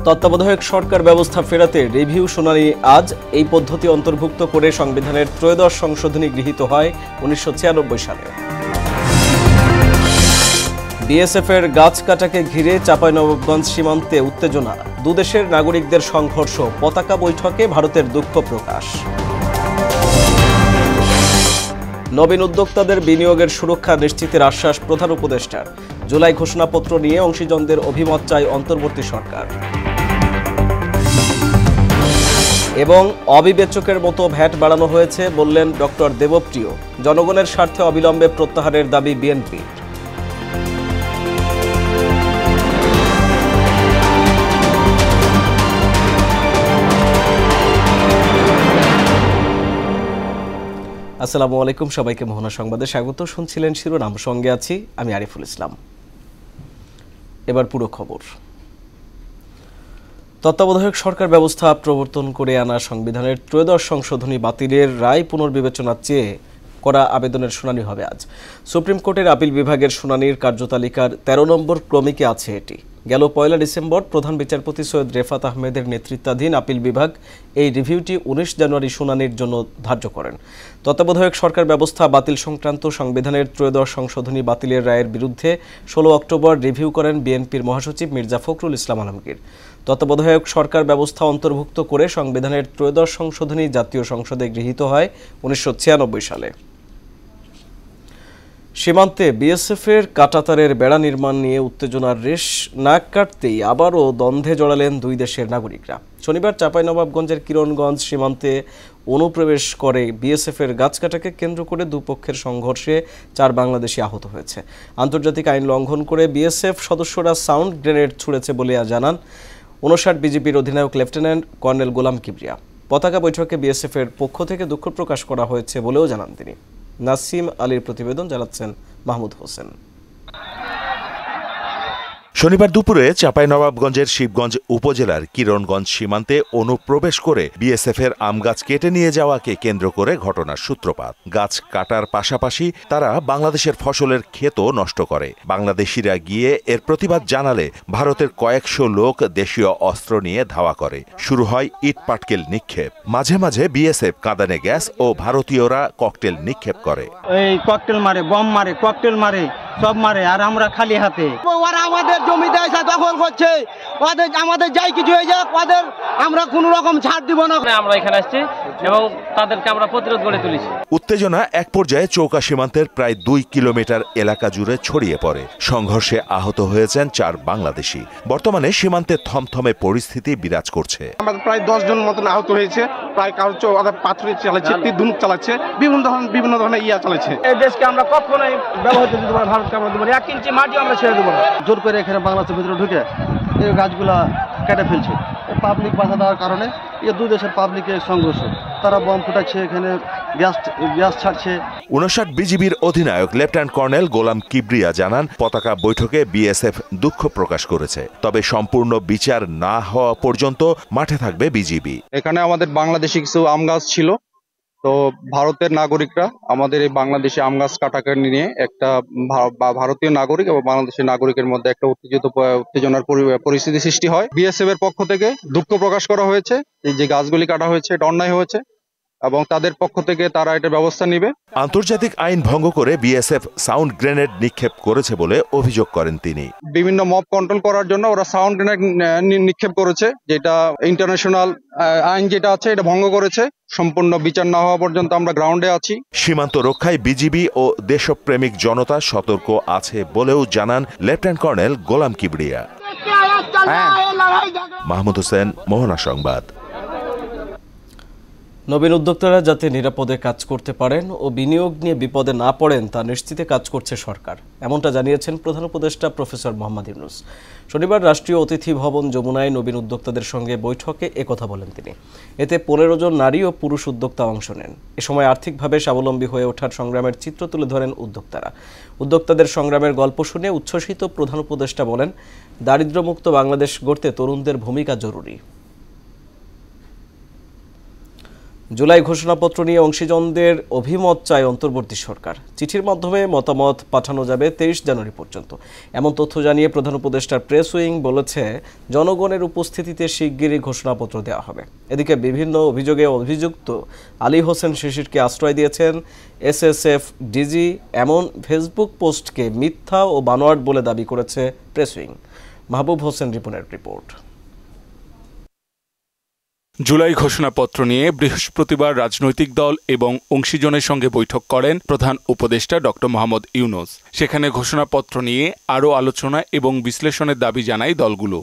তত্ত্বাবধায়ক সরকার ব্যবস্থা ফেরাতে রিভিউ শুনানি আজ। এই পদ্ধতি অন্তর্ভুক্ত করে সংবিধানের ত্রয়োদশ সংশোধনী গৃহীত হয় 1996 সালে। বিএসএফের গাছ কাটাকে ঘিরে চাঁপাইনবাবগঞ্জ সীমান্তে উত্তেজনা, দুদেশের নাগরিকদের সংঘর্ষ, পতাকা বৈঠকে ভারতের দুঃখ প্রকাশ। নবীন উদ্যোক্তাদের বিনিয়োগের সুরক্ষা নিশ্চিতের আশ্বাস প্রধান উপদেষ্টার। জুলাই ঘোষণাপত্র নিয়ে অংশীজনদের অভিমত চায় অন্তর্বর্তী সরকার। এবং অবিবেচকের মতো ভ্যাট বাড়ানো হয়েছে বললেন ডক্টর দেবপ্রিয়। জনগণের স্বার্থে অবিলম্বে প্রত্যাহারের দাবি বিএনপির। আসসালামু আলাইকুম, সবাইকে মোহনা সংবাদে স্বাগত। শুনছিলেন শিরোনাম, সঙ্গে আছি আমি আরিফুল ইসলাম। এবার পুরো খবর। তত্ত্বাবধায়ক সরকার ব্যবস্থা প্রবর্তন করে আনা সংবিধানের ত্রয়োদশ সংশোধনী বাতিলের রায় পুনর্বিবেচনা চেয়ে করা আবেদনের শুনানি হবে আজ। সুপ্রিম কোর্টের আপিল বিভাগের শুনানির কার্যতালিকার 13 নম্বর ক্রমিকে আছে এটি। গেল 1 ডিসেম্বর প্রধান বিচারপতি সৈয়দ রেফাত আহমেদের নেতৃত্বাধীন আপিল বিভাগ এই রিভিউটি 19 জানুয়ারি শুনানির জন্য ধার্য করেন। তত্ত্বাবধায়ক সরকার ব্যবস্থা বাতিল সংক্রান্ত সংবিধানের ত্রয়োদশ সংশোধনী বাতিলের রায়ের বিরুদ্ধে 16 অক্টোবর রিভিউ করেন বিএনপির মহাসচিব মির্জা ফখরুল ইসলাম আলমগীর। তত্ত্বাবধায়ক সরকার ব্যবস্থা অন্তর্ভুক্ত করে সংবিধানের ত্রয়োদশ সংশোধনী জাতীয় সংসদে গৃহীত হয় 1996 সালে। সীমান্তে বিএসএফের কাঁটাতারের বেড়া নির্মাণ নিয়ে উত্তেজনার রেশ না কাটতেই আবারও দ্বন্দ্বে জড়ালেন দুই দেশের নাগরিকরা। শনিবার চাঁপাইনবাবগঞ্জের কিরণগঞ্জ সীমান্তে অনুপ্রবেশ করে বিএসএফের গাছ কাটাকে কেন্দ্র করে দুপক্ষের সংঘর্ষে 4 বাংলাদেশি আহত হয়েছে। আন্তর্জাতিক আইন লঙ্ঘন করে বিএসএফ সদস্যরা সাউন্ড গ্রেনেড ছুড়েছে বলে জানান 59 বিজিবির অধিনায়ক লেফটেন্যান্ট কর্নেল গোলাম কিবরিয়া। পতাকা বৈঠকে বিএসএফের পক্ষ থেকে দুঃখ প্রকাশ করা হয়েছে বলেও জানান তিনি। নাসিম আলীর প্রতিবেদন, জানাচ্ছেন মাহমুদ হোসেন। শনিবার দুপুরে চাঁপাইনবাবগঞ্জের শিবগঞ্জ উপজেলার কিরণগঞ্জ সীমান্তে অনুপ্রবেশ করে বিএসএফের আম গাছ কেটে নিয়ে যাওয়াকে কেন্দ্র করে ঘটনার সূত্রপাত। গাছ কাটার পাশাপাশি তারা বাংলাদেশের ফসলের ক্ষেতও নষ্ট করে। বাংলাদেশিরা গিয়ে এর প্রতিবাদ জানালে ভারতের কয়েকশো লোক দেশীয় অস্ত্র নিয়ে ধাওয়া করে। শুরু হয় ইট পাটকেল নিক্ষেপ। মাঝে মাঝে বিএসএফ কাঁদানে গ্যাস ও ভারতীয়রা ককটেল নিক্ষেপ করে। এই ককটেল মারে, বম মারে, ককটেল মারে, সব মারে, আর আমরা খালি হাতে। ওরা আমাদের জমিতে এসে দখল করছে, ওদের আমাদের যাই কিছু হয়ে যাক, ওদের আমরা কোনো রকম ছাড় দিব না। আমরা এখানে আসছি এবং তাদেরকে আমরা প্রতিরোধ গড়ে তুলেছি। উত্তেজনা এক পর্যায়ে চৌকা সীমান্তের প্রায় 2 কিলোমিটার এলাকা জুড়ে ছড়িয়ে পড়ে। সংঘর্ষে আহত হয়েছেন 4 বাংলাদেশি। বর্তমানে সীমান্তে থমথমে পরিস্থিতি বিরাজ করছে। আমাদের প্রায় 10 জন মতন আহত হয়েছে। প্রায় কারো পাথরে চালাচ্ছে, তীর-ধনুক চালাচ্ছে, বিভিন্ন ধরনের ইয়া চালাচ্ছে। এই দেশকে আমরা কখনোই ব্যবহার করতে দেব না, ভারতকে আমরা দেব না, 1 ইঞ্চি মাটি আমরা ছেড়ে দেব না। জোর করে এখানে বাংলাদেশের ভিতরে ঢুকে এই গাছগুলা কেটে ফেলছে। পাবলিক বাধা দেওয়ার কারণে এই দুই দেশের পাবলিকের সংঘর্ষ। তারা বম ফুটাচ্ছে, এখানে গ্যাস ছাড়ছে। 59 বিজিবির অধিনায়ক লেফটেন্যান্ট কর্নেল গোলাম কিবরিয়া জানান, পতাকা বৈঠকে বিএসএফ দুঃখ প্রকাশ করেছে, তবে সম্পূর্ণ বিচার না হওয়া পর্যন্ত মাঠে থাকবে বিজিবি। এখানে আমাদের বাংলাদেশি কিছু আম গাছ ছিল, তো ভারতের নাগরিকরা আমাদের এই বাংলাদেশি আম গাছ কাটাকে নিয়ে একটা ভারতীয় নাগরিক এবং বাংলাদেশের নাগরিকের মধ্যে একটা উত্তেজনার পরিস্থিতি সৃষ্টি হয়। বিএসএফ এর পক্ষ থেকে দুঃখ প্রকাশ করা হয়েছে, এই যে গাছগুলি কাটা হয়েছে এটা অন্যায় হয়েছে এবং তাদের পক্ষ থেকে তারা এটা ব্যবস্থা নেবে। আন্তর্জাতিক আইন ভঙ্গ করে বিএসএফ সাউন্ড গ্রেনেড নিক্ষেপ করেছে বলে অভিযোগ করেন তিনি। বিভিন্ন মব কন্ট্রোল করার জন্য ওরা সাউন্ড গ্রেনেড নিক্ষেপ করেছে, যেটা ইন্টারন্যাশনাল আইন যেটা আছে এটা ভঙ্গ করেছে। সম্পূর্ণ বিচার না হওয়া পর্যন্ত আমরা গ্রাউন্ডে আছি। সীমান্ত রক্ষায় বিজিবি ও দেশপ্রেমিক জনতা সতর্ক আছে বলেও জানান লেফটেন্যান্ট কর্নেল গোলাম কিবরিয়া। মাহমুদ হোসেন, মোহনা সংবাদ। নবীন উদ্যোক্তারা যাতে নিরাপদে কাজ করতে পারেন ও বিনিয়োগ নিয়ে বিপদে না পড়েন তা নিশ্চিতে কাজ করছে সরকার, এমনটা জানিয়েছেন প্রধান উপদেষ্টা প্রফেসর মোহাম্মদ ইউনূস। শনিবার রাষ্ট্রীয় অতিথি ভবন যমুনায় নবীন উদ্যোক্তাদের সঙ্গে বৈঠকে একথা বলেন তিনি। এতে 15 জন নারী ও পুরুষ উদ্যোক্তা অংশ নেন। এ সময় আর্থিকভাবে স্বাবলম্বী হয়ে ওঠার সংগ্রামের চিত্র তুলে ধরেন উদ্যোক্তারা। উদ্যোক্তাদের সংগ্রামের গল্প শুনে উচ্ছ্বসিত প্রধান উপদেষ্টা বলেন, দারিদ্র্যমুক্ত বাংলাদেশ গড়তে তরুণদের ভূমিকা জরুরি। জুলাই ঘোষণাপত্র নিয়ে অংশীজনদের অভিমত চায় অন্তর্বর্তী সরকার। চিঠির মাধ্যমে মতামত পাঠানো যাবে 23 জানুয়ারি পর্যন্ত। এমন তথ্য জানিয়ে প্রধান উপদেষ্টার প্রেস উইং বলেছে, জনগণের উপস্থিতিতে শিগগিরই ঘোষণাপত্র দেওয়া হবে। এদিকে বিভিন্ন অভিযোগে অভিযুক্ত আলী হোসেন শিশিরকে আশ্রয় দিয়েছেন এসএসএফ ডিজি। এমন ফেসবুক পোস্টকে মিথ্যা ও বানোয়াট বলে দাবি করেছে প্রেস উইং। মাহবুব হোসেন রিপনের রিপোর্ট। জুলাই ঘোষণাপত্র নিয়ে বৃহস্পতিবার রাজনৈতিক দল এবং অংশীজনের সঙ্গে বৈঠক করেন প্রধান উপদেষ্টা ডক্টর মোহাম্মদ ইউনূস। সেখানে ঘোষণাপত্র নিয়ে আরও আলোচনা এবং বিশ্লেষণের দাবি জানায় দলগুলো।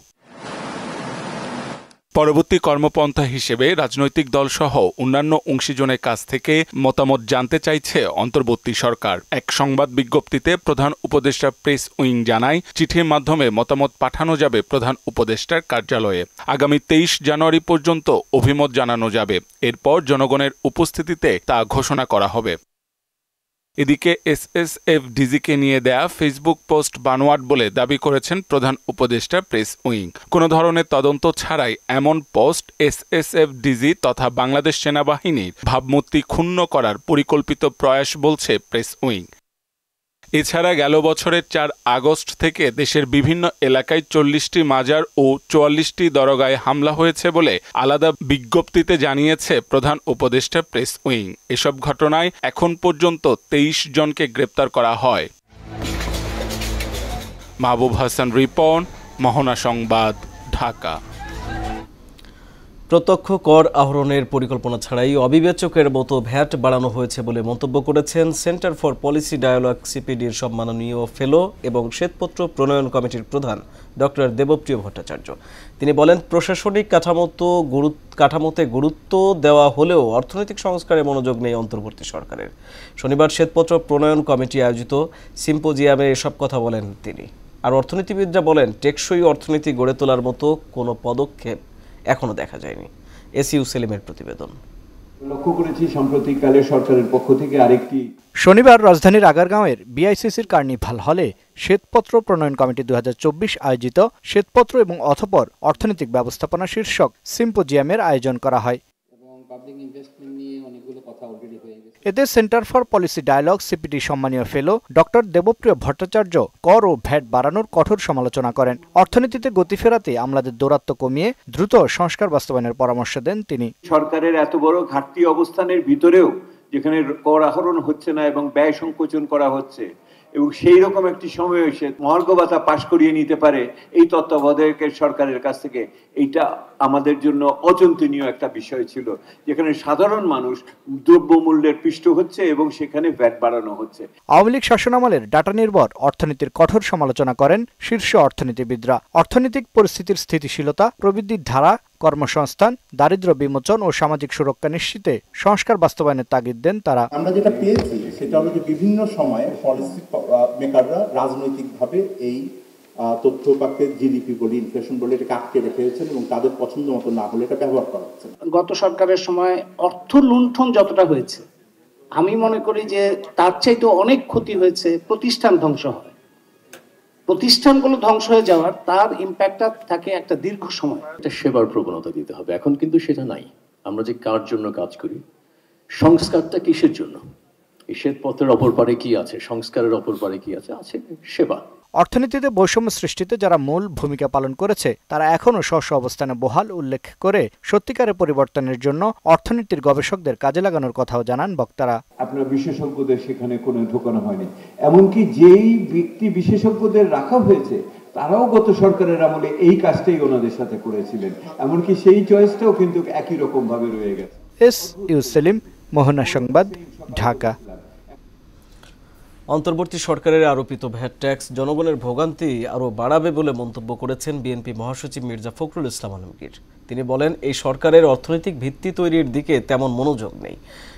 পরবর্তী কর্মপন্থা হিসেবে রাজনৈতিক দলসহ অন্যান্য অংশীজনের কাছ থেকে মতামত জানতে চাইছে অন্তর্বর্তী সরকার। এক সংবাদ বিজ্ঞপ্তিতে প্রধান উপদেষ্টা প্রেস উইং জানায়, চিঠির মাধ্যমে মতামত পাঠানো যাবে প্রধান উপদেষ্টার কার্যালয়ে। আগামী 23 জানুয়ারি পর্যন্ত অভিমত জানানো যাবে। এরপর জনগণের উপস্থিতিতে তা ঘোষণা করা হবে। এদিকে এসএসএফ ডিজিকে নিয়ে দেয়া ফেসবুক পোস্ট বানোয়াট বলে দাবি করেছেন প্রধান উপদেষ্টা প্রেস উইং। কোনো ধরনের তদন্ত ছাড়াই এমন পোস্ট এসএসএফ ডিজি তথা বাংলাদেশ সেনাবাহিনীর ভাবমূর্তি ক্ষুণ্ণ করার পরিকল্পিত প্রয়াস বলছে প্রেস উইং। এছাড়া গেল বছরের 4 আগস্ট থেকে দেশের বিভিন্ন এলাকায় 40টি মাজার ও 44টি দরগায় হামলা হয়েছে বলে আলাদা বিজ্ঞপ্তিতে জানিয়েছে প্রধান উপদেষ্টা প্রেস উইং। এসব ঘটনায় এখন পর্যন্ত 23 জনকে গ্রেপ্তার করা হয়। মাহবুব হাসান রিপন, মোহনা সংবাদ, ঢাকা। প্রত্যক্ষ কর আহরণের পরিকল্পনা ছাড়াই অবিবেচকের মতো ভ্যাট বাড়ানো হয়েছে বলে মন্তব্য করেছেন সেন্টার ফর পলিসি ডায়ালগ সিপিডির সম্মাননীয় ফেলো এবং শ্বেতপত্র প্রণয়ন কমিটির প্রধান ডক্টর দেবপ্রিয় ভট্টাচার্য। তিনি বলেন, প্রশাসনিক কাঠামোতে গুরুত্ব দেওয়া হলেও অর্থনৈতিক সংস্কারে মনোযোগ নেই অন্তর্বর্তী সরকারের। শনিবার শ্বেতপত্র প্রণয়ন কমিটি আয়োজিত সিম্পোজিয়ামে এসব কথা বলেন তিনি। আর অর্থনীতিবিদরা বলেন, টেকসই অর্থনীতি গড়ে তোলার মতো কোনো পদক্ষেপ এখনো দেখা যায়নি। এসইউ সেলিমের প্রতিবেদন। লক্ষ্য করেছি সাম্প্রতিককালে সরকারের পক্ষ থেকে আরেকটি। শনিবার রাজধানীর আগারগাঁওয়ের বিআইসিসির কার্নিভাল হলে শ্বেতপত্র প্রণয়ন কমিটি 2024 আয়োজিত শ্বেতপত্র এবং অথপর অর্থনৈতিক ব্যবস্থাপনা শীর্ষক সিম্পোজিয়ামের আয়োজন করা হয়। এতে centre for policy dialogue CPD সম্মানীয় ফেলো ডক্টর দেবপ্রিয় ভট্টাচার্য কর ও ভ্যাট বাড়ানোর কঠোর সমালোচনা করেন। অর্থনীতিতে গতি ফেরাতে আমলাদের দৌরাত্ম্য কমিয়ে দ্রুত সংস্কার বাস্তবায়নের পরামর্শ দেন তিনি। সরকারের এত বড় ঘাটতি অবস্থানের ভিতরেও যেখানে কর আহরণ হচ্ছে না এবং ব্যয় সংকোচন করা হচ্ছে এবং সেই রকম একটি সময় এসে মহার্ঘ ভাতা পাশ করিয়ে নিতে পারে এই তত্ত্বাবধায়কের সরকারের কাছ থেকে, এইটা আমাদের জন্য অচিন্তনীয় একটা বিষয় ছিল, যেখানে সাধারণ মানুষ দ্রব্যমূল্যের পিষ্ট হচ্ছে এবং সেখানে ভ্যাট বাড়ানো হচ্ছে। আওয়ামী লীগ শাসনামলের ডাটা নির্ভর অর্থনীতির কঠোর সমালোচনা করেন শীর্ষ অর্থনীতিবিদরা। অর্থনৈতিক পরিস্থিতির স্থিতিশীলতা, প্রবৃদ্ধির ধারা, কর্মসংস্থান, দারিদ্র্য বিমোচন ও সামাজিক সুরক্ষা নিশ্চিতে সংস্কার বাস্তবায়নের তাগিদ দেন তারা। আমরা যেটা পেয়েছি সেটা হলো যে বিভিন্ন সময়ে পলিসি মেকাররা রাজনৈতিকভাবে এই তথ্য পাকের জিডিপি বলি, ইনফ্লেশন বলি, এটাকে আটকে রেখেছেন এবং তাদের পছন্দ মতো না হলে এটা ব্যবহার করা হচ্ছে। গত সরকারের সময় অর্থ লুণ্ঠন যতটা হয়েছে, আমি মনে করি যে তার চাইতে অনেক ক্ষতি হয়েছে প্রতিষ্ঠান ধ্বংস হয়। প্রতিষ্ঠানগুলো ধ্বংস হয়ে যাওয়ার তার ইম্প্যাক্টটা থাকে একটা দীর্ঘ সময়। একটা সেবার প্রবণতা দিতে হবে, এখন কিন্তু সেটা নাই। আমরা যে কার জন্য কাজ করি, সংস্কারটা কিসের জন্য? এই শ্বেতপত্রের অপর পারে কি আছে, সংস্কারের অপর পারে কি আছে? আছে সেবা। অর্থনীতিতে বৈষম্য সৃষ্টিতে যারা মূল ভূমিকা পালন করেছে তারা এখনও স্ব অবস্থানে বহাল উল্লেখ করে সত্যিকারের পরিবর্তনের জন্য অর্থনীতির গবেষকদের কাজে লাগানোর কথাও জানান বক্তারা। আপনার বিশেষজ্ঞদের সেখানে কোনো ঢোকানো হয়নি, এমনকি যেই ব্যক্তি বিশেষজ্ঞদের রাখা হয়েছে তারাও গত সরকারের আমলে এই কাজটাই ওনাদের সাথে করেছিলেন, এমনকি সেই চয়েসটাও কিন্তু একই রকম ভাবে রয়ে গেছে। এসইউ সেলিম, মোহনা সংবাদ, ঢাকা। অন্তর্বর্তী সরকারের আরোপিত ভ্যাট ট্যাক্স জনগণের ভোগান্তি আরও বাড়াবে বলে মন্তব্য করেছেন বিএনপি মহাসচিব মির্জা ফখরুল ইসলাম আলমগীর। তিনি বলেন, এই সরকারের অর্থনৈতিক ভিত্তি তৈরির দিকে তেমন মনোযোগ নেই।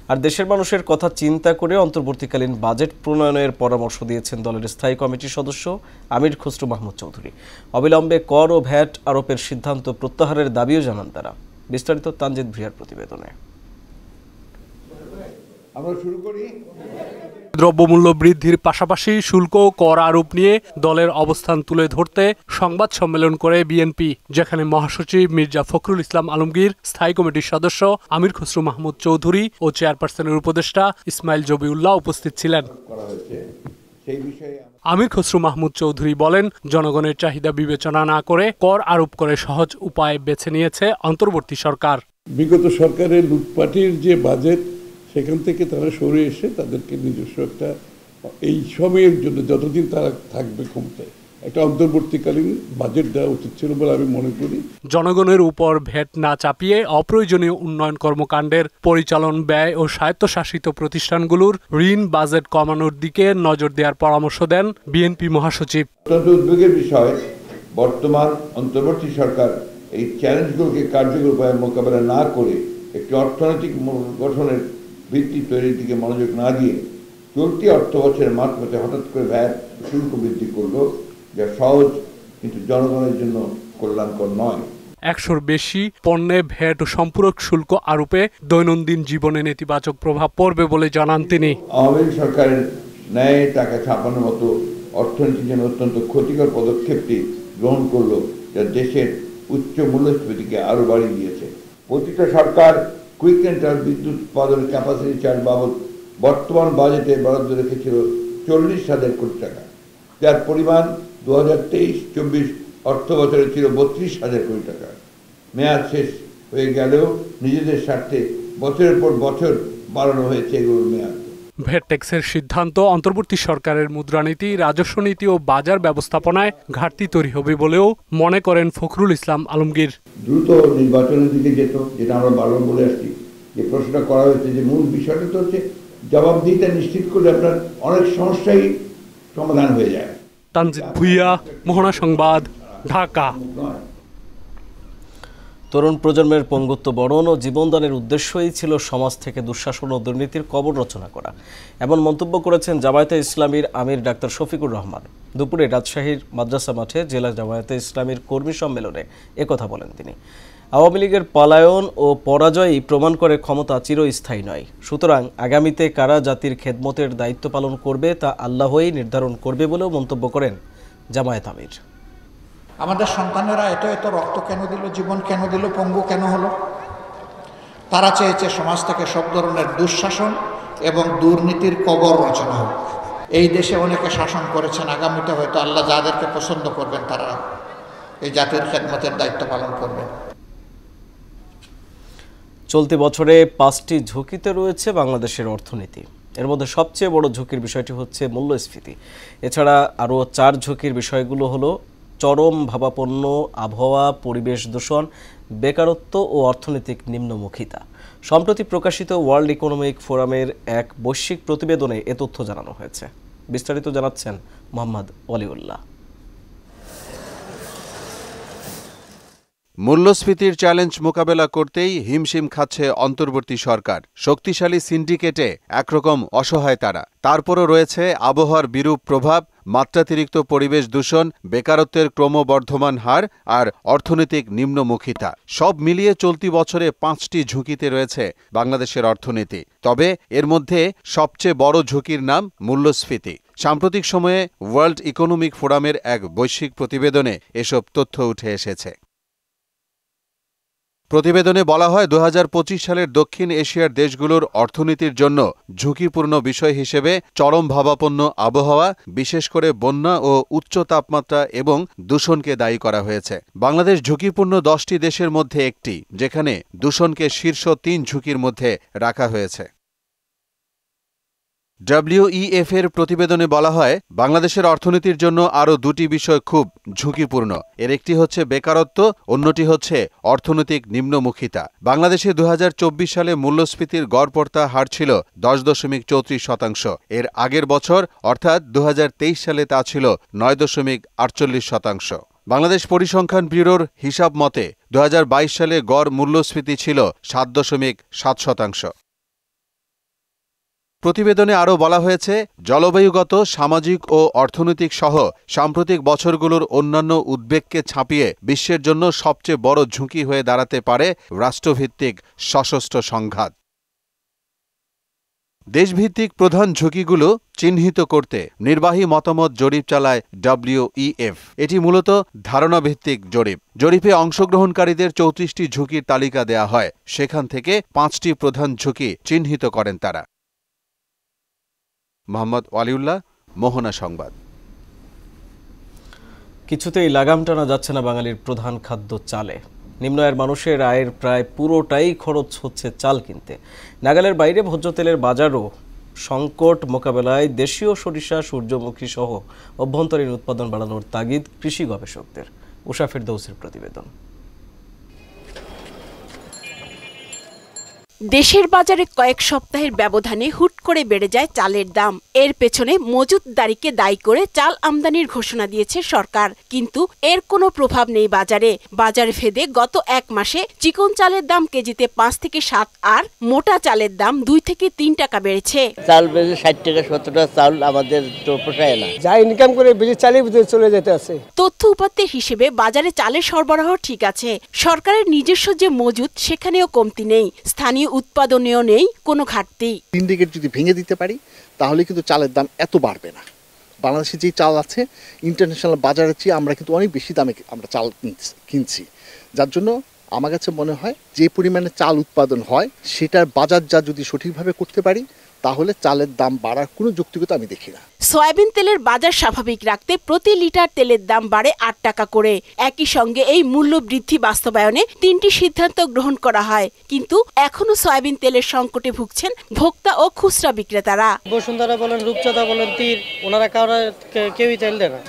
আর দেশের মানুষের কথা চিন্তা করে অন্তর্বর্তীকালীন বাজেট প্রণয়নের পরামর্শ দিয়েছেন দলের স্থায়ী কমিটির সদস্য আমির খসরু মাহমুদ চৌধুরী। অবিলম্বে কর ও ভ্যাট আরোপের সিদ্ধান্ত প্রত্যাহারের দাবিও জানান তারা। বিস্তারিত তানজিদ ভ্রিয়ার প্রতিবেদনে। আমরা শুরু করি। দ্রব্যমূল্য বৃদ্ধির পাশাপাশি শুল্ক ও কর আরোপ নিয়ে দলের অবস্থান তুলে ধরতে সংবাদ সম্মেলন করে বিএনপি, যেখানে মহাসচিব মির্জা ফখরুল ইসলাম আলমগীর, স্থায়ী কমিটির সদস্য আমির খসরু মাহমুদ চৌধুরী ও চেয়ারপারসনের উপদেষ্টা ইসমাইল জবিউল্লাহ উপস্থিত ছিলেন। আমির খসরু মাহমুদ চৌধুরী বলেন, জনগণের চাহিদা বিবেচনা না করে কর আরোপ করে সহজ উপায় বেছে নিয়েছে অন্তর্বর্তী সরকার। বিগত সরকারের লুটপাটের যে বাজেট, সেখান থেকে তারা সরে এসে তাদেরকে নিজস্ব একটা এই সময়ের জন্য যতদিন তারা থাকবে ক্ষমতায় একটা অন্তর্বর্তীকালীন বাজেট দেওয়া উচিত ছিল বলে আমি মনে করি। জনগণের উপর ভ্যাট না চাপিয়ে অপ্রয়োজনীয় উন্নয়ন কর্মকাণ্ডের পরিচালন ব্যয় ও স্বায়ত্তশাসিত প্রতিষ্ঠানগুলোর ঋণ বাজেট কমানোর দিকে নজর দেওয়ার পরামর্শ দেন বিএনপি মহাসচিব। অত্যন্ত উদ্বেগের বিষয়, বর্তমান অন্তর্বর্তী সরকার এই চ্যালেঞ্জগুলোকে কার্যকর উপায়ে মোকাবেলা না করে একটি অর্থনৈতিক গঠনের ভিত্তি তৈরির দিকে মনোযোগ না দিয়ে চলতি অর্থ বছরের মাঝপথে হঠাৎ করে ভ্যাট শুল্ক বৃদ্ধি করল, যা সহজ কিন্তু জনগণের জন্য কল্যাণকর নয়। 100-র বেশি পণ্যে ভ্যাট ও সম্পূরক শুল্ক আরোপে দৈনন্দিন জীবনে নেতিবাচক প্রভাব পড়বে বলে জানান তিনি। আওয়ামী সরকারের ন্যায় টাকা ছাপানোর মতো অর্থনীতির জন্য অত্যন্ত ক্ষতিকর পদক্ষেপটি গ্রহণ করলো, যা দেশের উচ্চ মূল্যস্ফীতিকে আরো বাড়িয়ে দিয়েছে। প্রতিটা সরকার কুইক সেন্টার বিদ্যুৎ উৎপাদনের ক্যাপাসিটি চার্জ বাবদ বর্তমান বাজেটে বরাদ্দ রেখেছিল 40,000 কোটি টাকা, যার পরিমাণ 2023-24 অর্থ বছরে ছিল 32,000 কোটি টাকা। মেয়াদ শেষ হয়ে গেলেও নিজেদের স্বার্থে বছরের পর বছর বাড়ানো হয়েছে এগুলোর মেয়াদ। ভ্যাট ট্যাক্সের সিদ্ধান্ত অন্তর্বর্তী সরকারের মুদ্রানীতি, রাজস্ব নীতি ও বাজার ব্যবস্থাপনায় ঘাটতি তৈরি হবে বলেও মনে করেন ফখরুল ইসলাম আলমগীর। দ্রুত নির্বাচনের দিকে যেত, যেটা আমরা বারবার বলে আসছি, যে প্রশ্নটা করা হয়েছে, যে মূল বিষয়টা তো হচ্ছে জবাবদিহিতা নিশ্চিত করলে আপনার অনেক সমস্যাই সমাধান হয়ে যায়। তানজিদ ভুইয়া, মোহনা সংবাদ, ঢাকা। তরুণ প্রজন্মের পঙ্গুত্ব বরণ ও জীবনদানের উদ্দেশ্যই ছিল সমাজ থেকে দুঃশাসন ও দুর্নীতির কবর রচনা করা, এমন মন্তব্য করেছেন জামায়াতে ইসলামীর আমির ডাক্তার শফিকুর রহমান। দুপুরে রাজশাহীর মাদ্রাসা মাঠে জেলা জামায়াতে ইসলামীর কর্মী সম্মেলনে একথা বলেন তিনি। আওয়ামী লীগের পলায়ন ও পরাজয়ই প্রমাণ করে ক্ষমতা চিরস্থায়ী নয়, সুতরাং আগামীতে কারা জাতির খেদমতের দায়িত্ব পালন করবে তা আল্লাহই নির্ধারণ করবে বলেও মন্তব্য করেন জামায়াত আমির। আমাদের সন্তানেরা এত রক্ত কেন দিল, জীবন কেন দিল, পঙ্গু কেন হলো? তারা চেয়েছে সমাজ থেকে সব ধরনের দুঃশাসন এবং দুর্নীতির কবর রচনা হোক। এই দেশে অনেকে শাসন করেছেন, আগামীতে হয়তো আল্লাহ যাদেরকে পছন্দ করবেন তারা এই জাতির খেদমতের দায়িত্ব পালন করবেন। চলতি বছরে 5টি ঝুঁকিতে রয়েছে বাংলাদেশের অর্থনীতি। এর মধ্যে সবচেয়ে বড় ঝুঁকির বিষয়টি হচ্ছে মূল্যস্ফীতি। এছাড়া আরও 4 ঝুঁকির বিষয়গুলো হলো চরম ভাবাপন্ন আবহাওয়া, পরিবেশ দূষণ, বেকারত্ব ও অর্থনৈতিক নিম্নমুখিতা। সম্প্রতি প্রকাশিত ওয়ার্ল্ড ইকোনমিক ফোরামের এক বৈশ্বিক প্রতিবেদনে এ তথ্য জানানো হয়েছে। বিস্তারিত জানাচ্ছেন মোহাম্মদ ওয়ালিউল্লাহ। মূল্যস্ফীতির চ্যালেঞ্জ মোকাবেলা করতেই হিমশিম খাচ্ছে অন্তর্বর্তী সরকার। শক্তিশালী সিন্ডিকেটে একরকম অসহায় তারা। তারপরও রয়েছে আবহাওয়ার বিরূপ প্রভাব, মাত্রাতিরিক্ত পরিবেশ দূষণ, বেকারত্বের ক্রমবর্ধমান হার আর অর্থনৈতিক নিম্নমুখিতা। সব মিলিয়ে চলতি বছরে 5টি ঝুঁকিতে রয়েছে বাংলাদেশের অর্থনীতি। তবে এর মধ্যে সবচেয়ে বড় ঝুঁকির নাম মূল্যস্ফীতি। সাম্প্রতিক সময়ে ওয়ার্ল্ড ইকোনমিক ফোরামের এক বৈশ্বিক প্রতিবেদনে এসব তথ্য উঠে এসেছে। প্রতিবেদনে বলা হয়, 2025 সালের দক্ষিণ এশিয়ার দেশগুলোর অর্থনীতির জন্য ঝুঁকিপূর্ণ বিষয় হিসেবে চরম ভাবাপন্ন আবহাওয়া, বিশেষ করে বন্যা ও উচ্চ তাপমাত্রা এবং দূষণকে দায়ী করা হয়েছে। বাংলাদেশ ঝুঁকিপূর্ণ 10টি দেশের মধ্যে একটি, যেখানে দূষণকে শীর্ষ 3 ঝুঁকির মধ্যে রাখা হয়েছে। WEF এর প্রতিবেদনে বলা হয়, বাংলাদেশের অর্থনীতির জন্য আরও 2টি বিষয় খুব ঝুঁকিপূর্ণ। এর একটি হচ্ছে বেকারত্ব, অন্যটি হচ্ছে অর্থনৈতিক নিম্নমুখিতা। বাংলাদেশে 2024 সালে মূল্যস্ফীতির গড়পড়তা হার ছিল 10.34%। এর আগের বছর অর্থাৎ 2023 সালে তা ছিল 9.48%। বাংলাদেশ পরিসংখ্যান ব্যুরোর হিসাব মতে 2022 সালে গড় মূল্যস্ফীতি ছিল 7.7%। প্রতিবেদনে আরও বলা হয়েছে, জলবায়ুগত, সামাজিক ও অর্থনৈতিক সহ সাম্প্রতিক বছরগুলোর অন্যান্য উদ্বেগকে ছাপিয়ে বিশ্বের জন্য সবচেয়ে বড় ঝুঁকি হয়ে দাঁড়াতে পারে রাষ্ট্রভিত্তিক সশস্ত্র সংঘাত। দেশভিত্তিক প্রধান ঝুঁকিগুলো চিহ্নিত করতে নির্বাহী মতামত জরিপ চালায় WEF। এটি মূলত ধারণাভিত্তিক জরিপ। জরিপে অংশগ্রহণকারীদের 34টি ঝুঁকির তালিকা দেয়া হয়, সেখান থেকে 5টি প্রধান ঝুঁকি চিহ্নিত করেন তারা। মোহাম্মদ ওয়ালিউল্লাহ, মোহনা সংবাদ। কিছুতেই লাগাম টানা যাচ্ছে না বাঙালির প্রধান খাদ্য চালে। নিম্ন আয়ের মানুষের আয়ের প্রায় পুরোটাই খরচ হচ্ছে চাল কিনতে। নাগালের বাইরে ভোজ্য তেলের বাজারও সংকট মোকাবেলায় দেশীয় সরিষা, সূর্যমুখী সহ অভ্যন্তরীণ উৎপাদন বাড়ানোর তাগিদ কৃষি গবেষকদের। উষা ফেরদৌসের প্রতিবেদন। দেশের বাজারে কয়েক সপ্তাহের ব্যবধানে হুট করে বেড়ে যায় চালের দাম। এর পেছনে মজুতদারিকে দায়ী করে চাল আমদানির ঘোষণা দিয়েছে সরকার, কিন্তু এর কোনো প্রভাব নেই বাজারে। বাজারে ফেদে গত এক মাসে চিকন চালের দাম কেজিতে 5 থেকে 7 আর মোটা চালের দাম 2 থেকে 3 টাকা বেড়েছে। চাল বেজে 60 টাকা 70 টাকা চাল আমাদের তো পোষায় না, যা ইনকাম করে বেশি চালের ভিতরে চলে যেতে আছে। তথ্য উপাত্তের হিসেবে বাজারে চালের সরবরাহ ঠিক আছে, সরকারের নিজস্ব যে মজুত সেখানেও কমতি নেই, স্থানীয় উৎপাদনেও নেই কোনো ঘাটতি। সিন্ডিকেট যদি ভেঙে দিতে পারি তাহলে কিন্তু চালের দাম এত বাড়বে না। বাংলাদেশে যে চাল আছে ইন্টারন্যাশনাল বাজারের চেয়ে আমরা কিন্তু অনেক বেশি দামে আমরা চাল কিনছি, যার জন্য আমার কাছে মনে হয় যে পরিমাণে চাল উৎপাদন হয় সেটার বাজারজাত যদি সঠিকভাবে করতে পারি তাহলে চালের দাম বাড়ার কোনো যৌক্তিকতা আমি দেখি না। সয়াবিন তেলের বাজার স্বাভাবিক রাখতে প্রতি লিটার তেলের দাম বাড়ে 8 টাকা করে। একই সঙ্গে এই মূল্য বৃদ্ধি বাস্তবায়নে 3টি সিদ্ধান্ত গ্রহণ করা হয়, কিন্তু এখনো সয়াবিন তেলের সংকটে ভুগছেন ভোক্তা ও খুচরা বিক্রেতারা। বসুন্ধরা বলেন, রূপচাঁদা বলেন, তীর, ওনারা কেউই তেল দেয় না।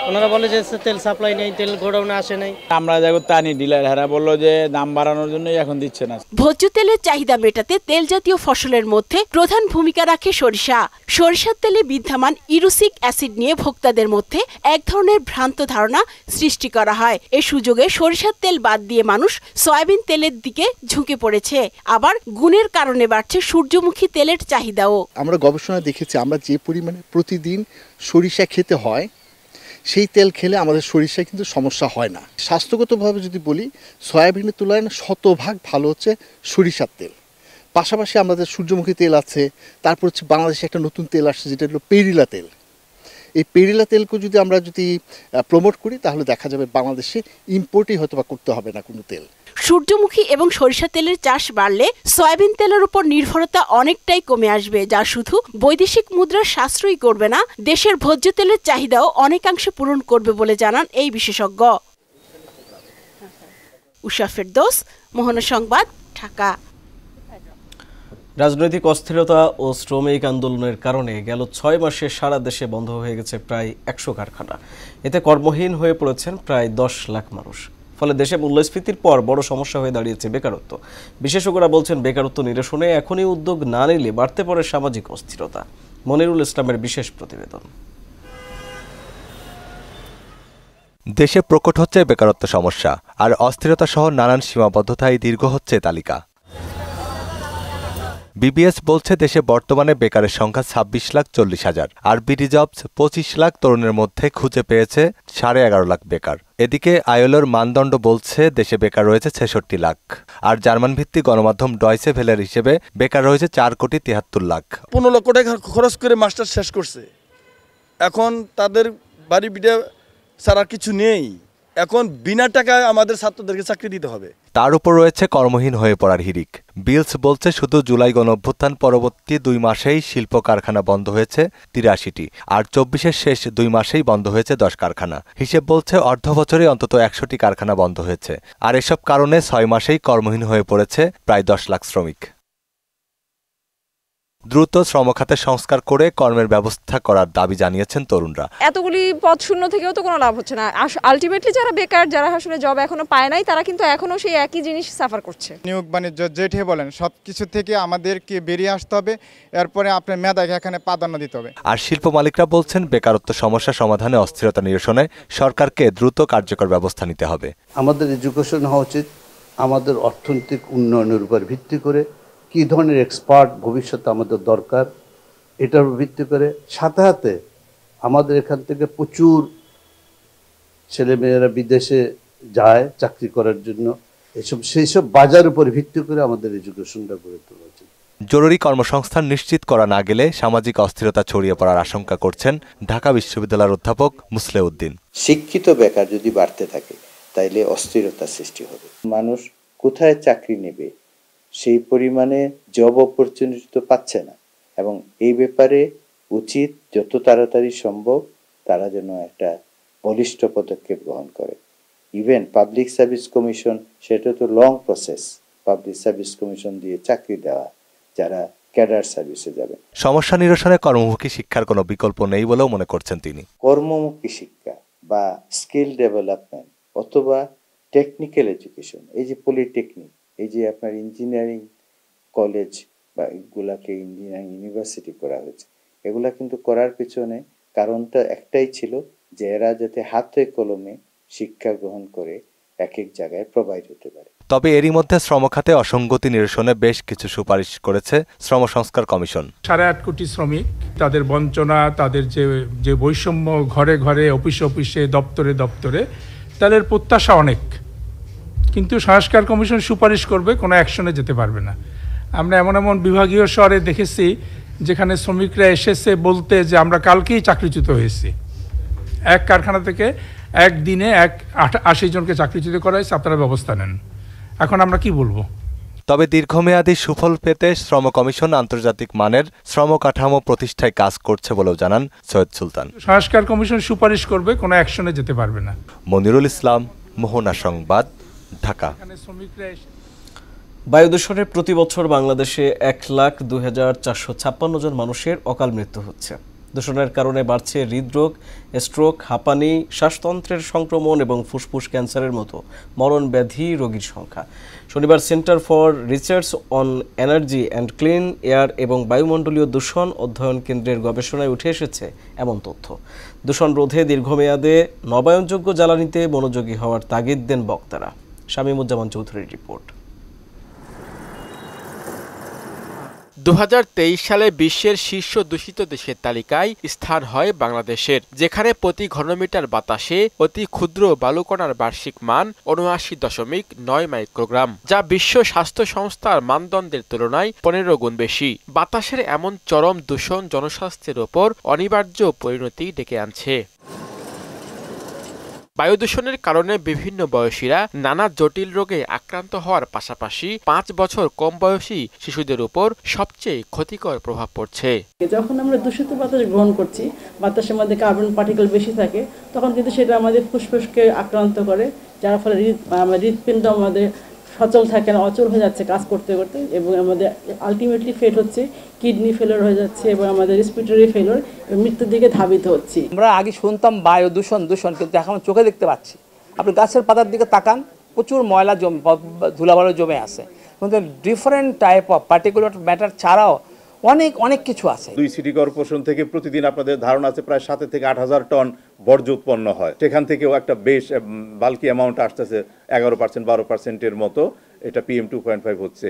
ওনারা বলে যে তেল সাপ্লাই নেই, তেল গোডাউনে আসে নাই। আমরা যাবো তানি ডিলার, হারা বললো যে দাম বাড়ানোর জন্য এখন দিচ্ছে না। ভোজ্য তেলের চাহিদা মেটাতে তেল জাতীয় ফসলের মধ্যে প্রধান ভূমিকা রাখে সরিষা। সরিষার তেলে বিদ্যমান ইরুসিক অ্যাসিড নিয়ে ভোক্তাদের মধ্যে এক ধরনের ভ্রান্ত ধারণা সৃষ্টি করা হয়। এ সুযোগে সরিষার তেল বাদ দিয়ে মানুষ সয়াবিন তেলের দিকে ঝুঁকে পড়েছে। আবার গুণের কারণে বাড়ছে সূর্যমুখী তেলের চাহিদাও। আমরা গবেষণা দেখেছি আমরা যে পরিমাণে প্রতিদিন সরিষা খেতে হয় সেই তেল খেলে আমাদের সরিষায় কিন্তু সমস্যা হয় না। স্বাস্থ্যগতভাবে যদি বলি সয়াবিনের তুলনায় শতভাগ ভালো হচ্ছে সরিষার তেল। পাশাপাশি আমাদের সূর্যমুখী তেল আছে, তারপর হচ্ছে বাংলাদেশে একটা নতুন তেল আসছে যেটা হলো পেরিলা তেল। এই পেরিলা তেলকে যদি আমরা প্রমোট করি তাহলে দেখা যাবে বাংলাদেশে ইম্পোর্টই হয়তো বা করতে হবে না কোনো তেল। সূর্যমুখী এবং সরিষা তেলের চাষ বাড়লে সয়াবিন তেলের উপর নির্ভরতা অনেকটাই কমে আসবে, যা শুধু বৈদেশিক মুদ্রার সাশ্রয় করবে না, দেশের ভোজ্য তেলের চাহিদাও অনেকাংশে পূরণ করবে বলে জানান এই বিশেষজ্ঞ। উষা ফেরদৌস, মোহনা সংবাদ, ঢাকা। রাজনৈতিক অস্থিরতা ও শ্রমিক আন্দোলনের কারণে গেল 6 মাসে সারা দেশে বন্ধ হয়ে গেছে প্রায় 100 কারখানা। এতে কর্মহীন হয়ে পড়েছেন প্রায় 10 লাখ মানুষ। ফলে দেশে মূল্যস্ফীতির পর বড় সমস্যা হয়ে দাঁড়িয়েছে বেকারত্ব। বিশেষজ্ঞরা বলছেন বেকারত্ব নিরসনে এখনই উদ্যোগ না নিলে বাড়তে পারে সামাজিক অস্থিরতা। মনিরুল ইসলামের বিশেষ প্রতিবেদন। দেশে প্রকট হচ্ছে বেকারত্ব সমস্যা, আর অস্থিরতা সহ নানান সীমাবদ্ধতায় দীর্ঘ হচ্ছে তালিকা। বিবিএস বলছে দেশে বর্তমানে বেকারের সংখ্যা 26,40,000, আর বিডি জবস 25 লাখ তরুণের মধ্যে খুঁজে পেয়েছে 11.5 লাখ বেকার। এদিকে আইএলওর মানদণ্ড বলছে দেশে বেকার রয়েছে 66 লাখ, আর জার্মান ভিত্তিক গণমাধ্যম ডয়চে ভেলের হিসেবে বেকার রয়েছে 4,73 লাখ। 15 লক্ষ টাকা খরচ করে মাস্টার শেষ করছে, এখন তাদের বাড়ি বিড়ে ছাড়া কিছু নেই। এখন বিনা টাকায় আমাদের ছাত্রদেরকে চাকরি দিতে হবে। তার উপর রয়েছে কর্মহীন হয়ে পড়ার হিড়িক। বিলস বলছে শুধু জুলাই গণঅভ্যুত্থান পরবর্তী 2 মাসেই শিল্প কারখানা বন্ধ হয়েছে 83টি, আর 24-এর শেষ 2 মাসেই বন্ধ হয়েছে 10 কারখানা। হিসেব বলছে অর্ধ বছরে অন্তত 100টি কারখানা বন্ধ হয়েছে, আর এসব কারণে 6 মাসেই কর্মহীন হয়ে পড়েছে প্রায় 10 লাখ শ্রমিক। দ্রুত শ্রমখাতে সংস্কার করে কর্মের ব্যবস্থা করার দাবি জানিয়েছেন তরুণরা। এতগুলি পদ শূন্য থেকেও তো কোনো লাভ হচ্ছে না। আলটিমেটলি যারা বেকার, যারা আসলে জব এখনো পায় নাই, তারা কিন্তু এখনো সেই একই জিনিস সাফার করছে। নিয়োগ বাণিজ্য যেটি বলেন সবকিছু থেকে আমাদেরকে বেরিয়ে আসতে হবে, এরপরে আপনার মেধাকে এখানে প্রাধান্য দিতে হবে। আর শিল্প মালিকরা বলছেন বেকারত্ব সমস্যা সমাধানে, অস্থিরতা নিরসনে সরকারকে দ্রুত কার্যকর ব্যবস্থা নিতে হবে। আমাদের এডুকেশন হওয়া উচিত আমাদের অর্থনৈতিক উন্নয়নের উপর ভিত্তি করে, কী ধরনের এক্সপার্ট ভবিষ্যতে আমাদের দরকার এটার ভিত্তি করে। সাথে সাথে আমাদের এখান থেকে প্রচুর ছেলেমেয়েরা বিদেশে যায় চাকরি করার জন্য, সেই সব বাজার উপর ভিত্তি করে আমাদের এডুকেশনটা গড়ে তোলা উচিত। জরুরি কর্মসংস্থান নিশ্চিত করা না গেলে সামাজিক অস্থিরতা ছড়িয়ে পড়ার আশঙ্কা করছেন ঢাকা বিশ্ববিদ্যালয়ের অধ্যাপক মুসলেউদ্দিন। শিক্ষিত বেকার যদি বাড়তে থাকে তাইলে অস্থিরতা সৃষ্টি হবে। মানুষ কোথায় চাকরি নেবে সেই পরিমাণে জব অপরচুনিটি তো পাচ্ছে না, এবং এই ব্যাপারে উচিত যত তাড়াতাড়ি সম্ভব তারা যেন একটা বলিষ্ঠ পদক্ষেপ গ্রহণ করে। ইভেন পাবলিক সার্ভিস কমিশন, সেটা তো long process, public service commission দিয়ে চাকরি দেওয়া যারা ক্যাডার সার্ভিসে যাবে। সমস্যা নিরসনে কর্মমুখী শিক্ষার কোনো বিকল্প নেই বলেও মনে করছেন তিনি। কর্মমুখী শিক্ষা বা স্কিল ডেভেলপমেন্ট অথবা টেকনিক্যাল এডুকেশন, এই যে পলিটেকনিক, এই যে আপনার ইঞ্জিনিয়ারিং কলেজ বা এগুলাকে ইঞ্জিনিয়ারিং ইউনিভার্সিটি করা হয়েছে, এগুলা কিন্তু করার পেছনে কারণটা একটাই ছিল যে এরা যাতে হাতে কলমে শিক্ষা গ্রহণ করে এক এক জায়গায় প্রোভাইড হতে পারে। তবে এরই মধ্যে শ্রমখাতে অসঙ্গতি নিরসনে বেশ কিছু সুপারিশ করেছে শ্রম সংস্কার কমিশন। 8.5 কোটি শ্রমিক, তাদের বঞ্চনা, তাদের যে বৈষম্য, ঘরে ঘরে, অফিসে অফিসে, দপ্তরে দপ্তরে, তাদের প্রত্যাশা অনেক, কিন্তু সংস্কার কমিশন সুপারিশ করবে, কোনো অ্যাকশনে যেতে পারবে না। আমরা এমন এমন বিভাগীয় শহরে দেখেছি যেখানে শ্রমিকরা এসেছে বলতে যে আমরা কালকেই চাকরিচ্যুত হয়েছি। এক কারখানা থেকে একদিনে 80 জনকে চাকরিচ্যুত করা হয়েছে, আপনারা ব্যবস্থা নেন। এখন আমরা কি বলবো? তবে দীর্ঘমেয়াদী সুফল পেতে শ্রম কমিশন আন্তর্জাতিক মানের শ্রম কাঠামো প্রতিষ্ঠায় কাজ করছে বলেও জানান সৈয়দ সুলতান। সংস্কার কমিশন সুপারিশ করবে, কোনো অ্যাকশনে যেতে পারবে না। মনিরুল ইসলাম, মোহনা সংবাদ, ঢাকা। বায়ু দূষণে প্রতি বছর বাংলাদেশে 1,02,456 জন মানুষের অকাল মৃত্যু হচ্ছে। দূষণের কারণে বাড়ছে হৃদরোগ, স্ট্রোক, হাঁপানি, শ্বাসতন্ত্রের সংক্রমণ এবং ফুসফুস ক্যান্সারের মতো মরণ ব্যাধি রোগীর সংখ্যা। শনিবার centre for research on energy and clean air এবং বায়ুমণ্ডলীয় দূষণ অধ্যয়ন কেন্দ্রের গবেষণায় উঠে এসেছে এমন তথ্য। দূষণ রোধে দীর্ঘমেয়াদে নবায়নযোগ্য জ্বালানিতে মনোযোগী হওয়ার তাগিদ দেন বক্তারা। শামীমুজ্জামান চৌধুরীর রিপোর্ট। 2023 সালে বিশ্বের শীর্ষ দূষিত দেশের তালিকায় স্থান হয় বাংলাদেশের, যেখানে প্রতি ঘনমিটার বাতাসে অতি ক্ষুদ্র বালুকণার বার্ষিক মান ৭৯.৯ মাইক্রোগ্রাম, যা বিশ্ব স্বাস্থ্য সংস্থার মানদণ্ডের তুলনায় 15 গুণ বেশি। বাতাসের এমন চরম দূষণ জনস্বাস্থ্যের ওপর অনিবার্য পরিণতি ডেকে আনছে। বায়ু দূষণের কারণে বিভিন্ন বয়সীরা নানা জটিল রোগে আক্রান্ত হওয়ার পাশাপাশি 5 বছর কম বয়সী শিশুদের উপর সবচেয়ে ক্ষতিকর প্রভাব পড়ছে। যখন আমরা দূষিত বাতাস গ্রহণ করছি, বাতাসের মধ্যে কার্বন পার্টিকেল বেশি থাকে, তখন কিন্তু সেটা আমাদের ফুসফুসকে আক্রান্ত করে, যার ফলে হৃদপিণ্ড আমাদের সচল থাকে না, অচল হয়ে যাচ্ছে কাজ করতে করতে, এবং আমাদের আলটিমেটলি ফেল হচ্ছে, কিডনি ফেলিওর হয়ে যাচ্ছে এবং আমাদের রেসপিরেটরি ফেলিওর, মৃত্যুর দিকে ধাবিত হচ্ছে। আমরা আগে শুনতাম বায়ু দূষণ, কিন্তু এখন চোখে দেখতে পাচ্ছি। আপনি গাছের পাতার দিকে তাকান, প্রচুর ময়লা ধুলাবালু জমে আছে, কিন্তু different type of particular matter ছাড়াও অনেক কিছু আছে। 2 সিটি কর্পোরেশন থেকে প্রতিদিন আপনাদের ধারণা আছে প্রায় 7 থেকে 8,000 টন বর্জ্য উৎপন্ন হয়। সেখান থেকেও একটা বেশ বাল্কি অ্যামাউন্ট আসতেছে, 11%-12%-এর মতো, এটা PM 2.5 হচ্ছে।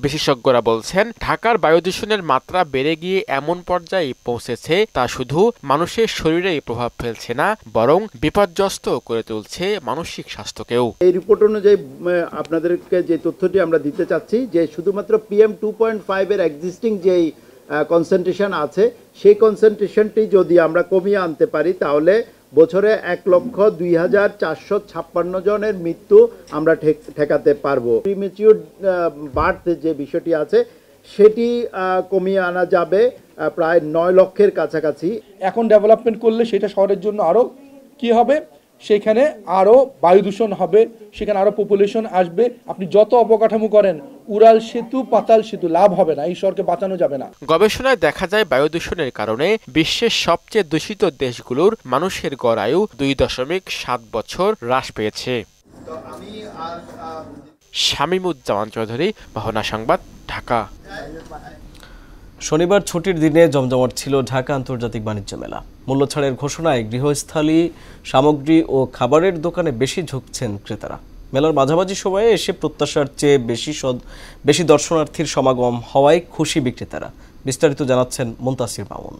বিশেষজ্ঞরা বলছেন, ঢাকার বায়ু দূষণের মাত্রা বেড়ে গিয়ে এমন পর্যায়ে পৌঁছেছে তা শুধু মানুষের শরীরেই প্রভাব ফেলছে না, বরং বিপর্যস্ত করে তুলছে মানসিক স্বাস্থ্যকেও। এই রিপোর্ট অনুযায়ী আপনাদেরকে যে তথ্যটি আমরা দিতে চাচ্ছি, যে শুধুমাত্র PM 2.5 এর এক্সিস্টিং যেই কনসেন্ট্রেশন আছে, সেই কনসেন্ট্রেশনটি যদি আমরা কমিয়ে আনতে পারি, তাহলে বছরে 1,02,456 জনের মৃত্যু আমরা ঠেকাতে পারবো। প্রিমেচিউর বার্থ যে বিষয়টি আছে, সেটি কমিয়ে আনা যাবে প্রায় 9 লক্ষের কাছাকাছি। এখন ডেভেলপমেন্ট করলে সেটা শহরের জন্য আরও কি হবে, সেখানে আরও বায়ু দূষণ হবে, সেখানে আরও পপুলেশন আসবে। আপনি যত অবকাঠামো করেন, উড়াল সেতু, পাতাল সেতু, লাভ হবে না, এই শহরকে বাঁচানো যাবে না। গবেষণায় দেখা যায়, বায়ু দূষণের কারণে বিশ্বের সবচেয়ে দূষিত দেশগুলোর মানুষের গড় আয়ু 2.7 বছর হ্রাস পেয়েছে। শামীমুজ্জামান চৌধুরী, মোহনা সংবাদ, ঢাকা। শনিবার ছুটির দিনে জমজমাট ছিল ঢাকা আন্তর্জাতিক বাণিজ্য মেলা। মূল্যছাড়ের ঘোষণায় গৃহস্থালী সামগ্রী ও খাবারের দোকানে বেশি ঝুঁকছেন ক্রেতারা। মেলার মাঝামাঝি সময়ে এসে প্রত্যাশার চেয়ে বেশি দর্শনার্থীর সমাগম হওয়ায় খুশি বিক্রেতারা। বিস্তারিত জানাচ্ছেন মুনতাসির মামুন।